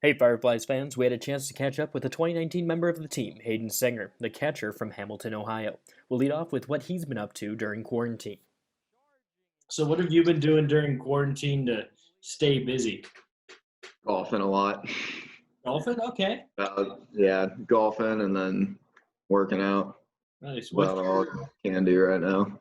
Hey Fireflies fans, we had a chance to catch up with a 2019 member of the team, Hayden Senger, the catcher from Hamilton, Ohio. We'll lead off with what he's been up to during quarantine. So what have you been doing during quarantine to stay busy? Golfing a lot. Golfing? Okay. Yeah, golfing and then working out. Nice. About all I can do right now.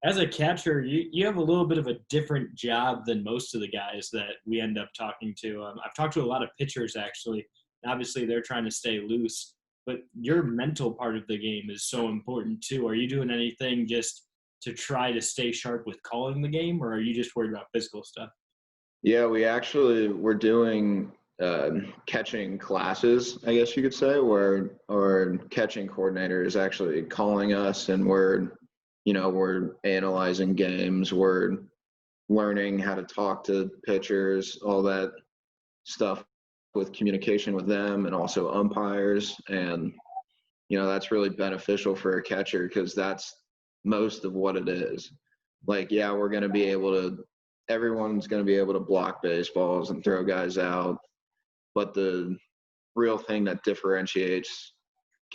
As a catcher, you have a little bit of a different job than most of the guys that we end up talking to. I've talked to a lot of pitchers actually. Obviously, they're trying to stay loose, but your mental part of the game is so important too. Are you doing anything just to try to stay sharp with calling the game, or are you just worried about physical stuff? Yeah, we're doing catching classes, I guess you could say, where our catching coordinator is actually calling us, and we're analyzing games, we're learning how to talk to pitchers, all that stuff with communication with them and also umpires. And that's really beneficial for a catcher because that's most of what it is. Like, yeah, everyone's going to be able to block baseballs and throw guys out, but the real thing that differentiates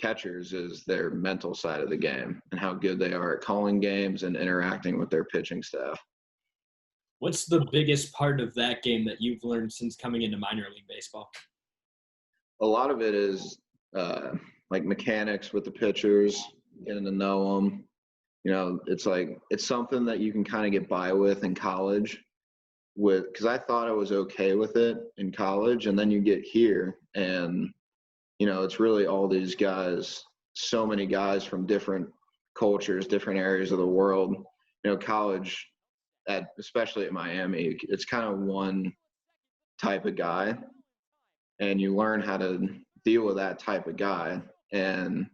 catchers is their mental side of the game and how good they are at calling games and interacting with their pitching staff. What's the biggest part of that game that you've learned since coming into minor league baseball? A lot of it is like mechanics with the pitchers, getting to know them. It's something that you can kind of get by with in college because I thought I was okay with it in college, and then you get here and it's really all these guys, so many guys from different cultures, different areas of the world. College, especially at Miami, it's kind of one type of guy, and you learn how to deal with that type of guy. And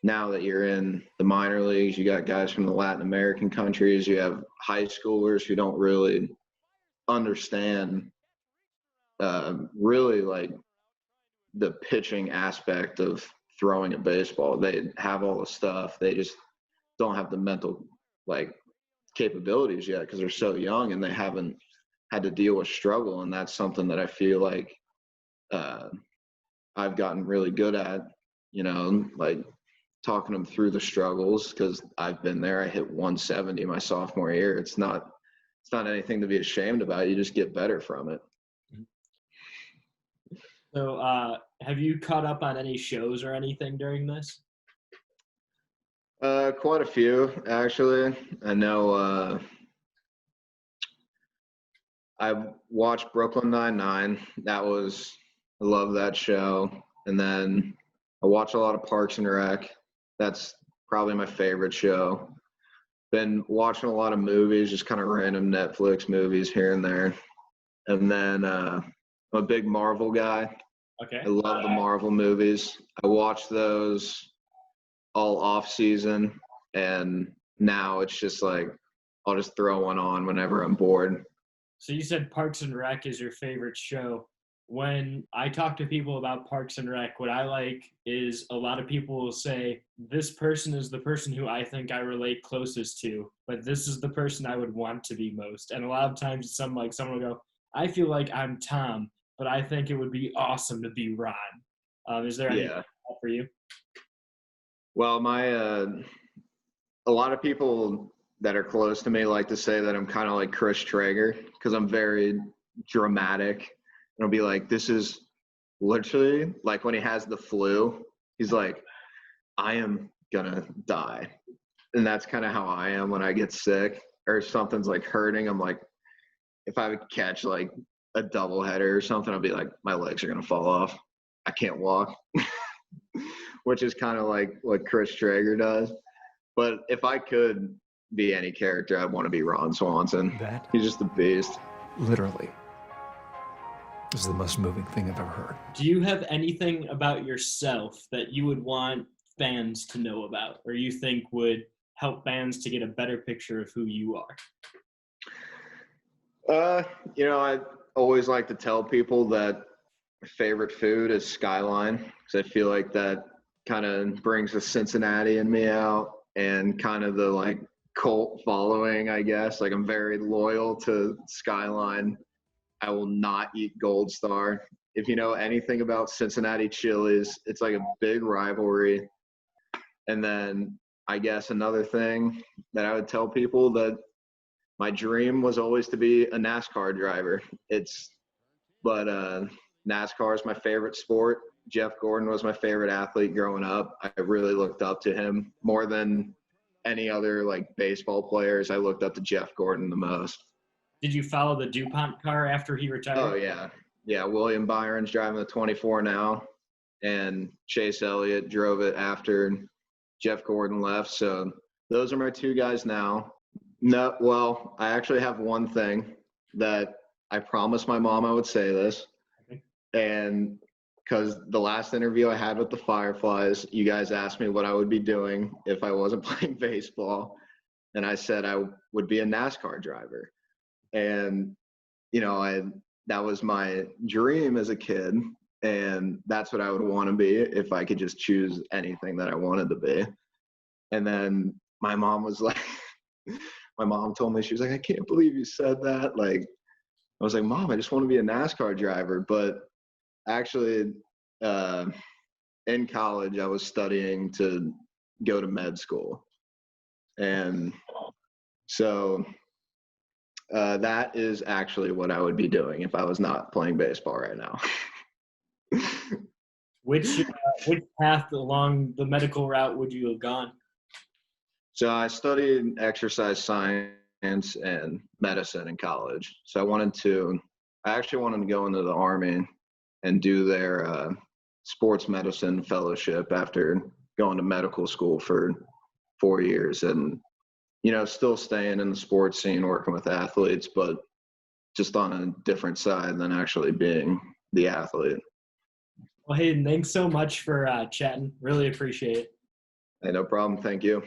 now that you're in the minor leagues, you got guys from the Latin American countries, you have high schoolers who don't really understand really like the pitching aspect of throwing a baseball. They have all the stuff, they just don't have the mental like capabilities yet because they're so young and they haven't had to deal with struggle. And that's something that I feel like I've gotten really good at, like talking them through the struggles, because I've been there. I hit 170 my sophomore year. It's not anything to be ashamed about. You just get better from it. So have you caught up on any shows or anything during this? Quite a few, actually. I know I watched Brooklyn Nine-Nine. I love that show. And then I watch a lot of Parks and Rec. That's probably my favorite show. Been watching a lot of movies, just kind of random Netflix movies here and there. And then I'm a big Marvel guy. Okay. I love the Marvel movies. I watch those all off season, and now it's just like I'll just throw one on whenever I'm bored. So you said Parks and Rec is your favorite show. When I talk to people about Parks and Rec, what I like is a lot of people will say, this person is the person who I think I relate closest to, but this is the person I would want to be most. And a lot of times it's someone will go, I feel like I'm Tom, but I think it would be awesome to be Ron. Is there anything for you? Well, a lot of people that are close to me like to say that I'm kind of like Chris Traeger because I'm very dramatic. And I'll be like, this is literally like when he has the flu, he's like, I am gonna die. And that's kind of how I am when I get sick or something's like hurting. I'm like, if I would catch like a doubleheader or something, I'll be like, my legs are gonna fall off. I can't walk. Which is kind of like what Chris Traeger does. But if I could be any character, I'd want to be Ron Swanson. He's just the beast. Literally. This is the most moving thing I've ever heard. Do you have anything about yourself that you would want fans to know about, or you think would help fans to get a better picture of who you are? I always like to tell people that my favorite food is Skyline, because I feel like that kind of brings the Cincinnati in me out and kind of the like cult following, I guess. Like I'm very loyal to Skyline. I will not eat Gold Star. If you know anything about Cincinnati chilies, it's like a big rivalry. And then I guess another thing that I would tell people, that my dream was always to be a NASCAR driver. But NASCAR is my favorite sport. Jeff Gordon was my favorite athlete growing up. I really looked up to him more than any other like baseball players. I looked up to Jeff Gordon the most. Did you follow the DuPont car after he retired? Oh yeah. Yeah, William Byron's driving the 24 now, and Chase Elliott drove it after Jeff Gordon left. So those are my two guys now. No, well, I actually have one thing that I promised my mom I would say this. And because the last interview I had with the Fireflies, you guys asked me what I would be doing if I wasn't playing baseball. And I said I would be a NASCAR driver. And, you know, that was my dream as a kid. And that's what I would want to be if I could just choose anything that I wanted to be. And then my mom was like, my mom told me, she was like, I can't believe you said that. Like, I was like, Mom, I just want to be a NASCAR driver. But actually, in college, I was studying to go to med school. And so that is actually what I would be doing if I was not playing baseball right now. Which path along the medical route would you have gone? So I studied exercise science and medicine in college. So I actually wanted to go into the Army and do their sports medicine fellowship after going to medical school for 4 years, and, you know, still staying in the sports scene, working with athletes, but just on a different side than actually being the athlete. Well, Hayden, thanks so much for chatting. Really appreciate it. Hey, no problem. Thank you.